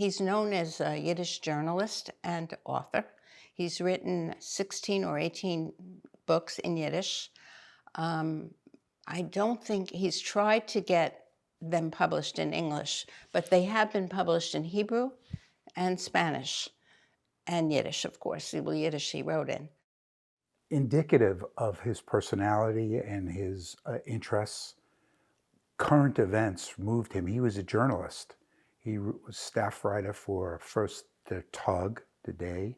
He's known as a Yiddish journalist and author. He's written 16 or 18 books in Yiddish. I don't think he's tried to get them published in English, but they have been published in Hebrew and Spanish and Yiddish, of course. Well, Yiddish he wrote in. Indicative of his personality and his interests, current events moved him. He was a journalist. He was staff writer for first the Tug, Today,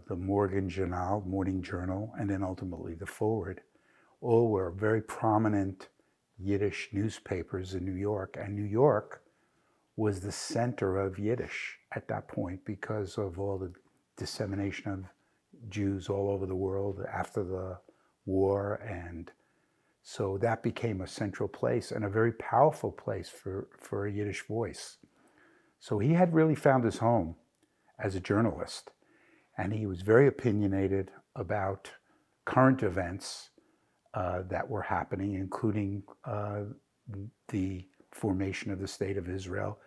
the Morning Journal, and then ultimately the Forward. All were very prominent Yiddish newspapers in New York, and New York was the center of Yiddish at that point because of all the dissemination of Jews all over the world after the war, and so that became a central place and a very powerful place for a Yiddish voice. So he had really found his home as a journalist, and he was very opinionated about current events that were happening, including the formation of the State of Israel.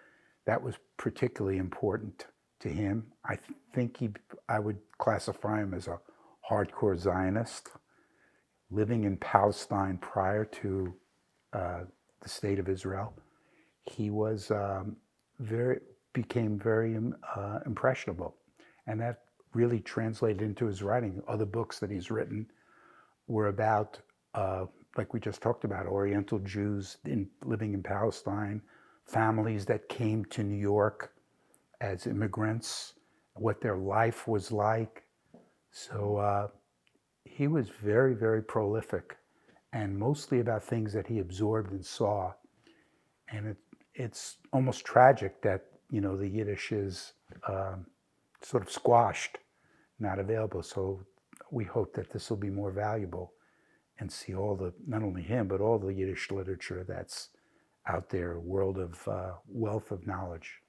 That was particularly important to him. I think I would classify him as a hardcore Zionist, living in Palestine prior to the State of Israel. He was became very impressionable, and that really translated into his writing. Other books that he's written were about, like we just talked about, Oriental Jews living in Palestine, families that came to New York as immigrants, what their life was like. So he was very, very prolific, and mostly about things that he absorbed and saw. And it's almost tragic that, the Yiddish is sort of squashed, not available. So we hope that this will be more valuable and see not only him, but all the Yiddish literature that's out there, a world of wealth of knowledge.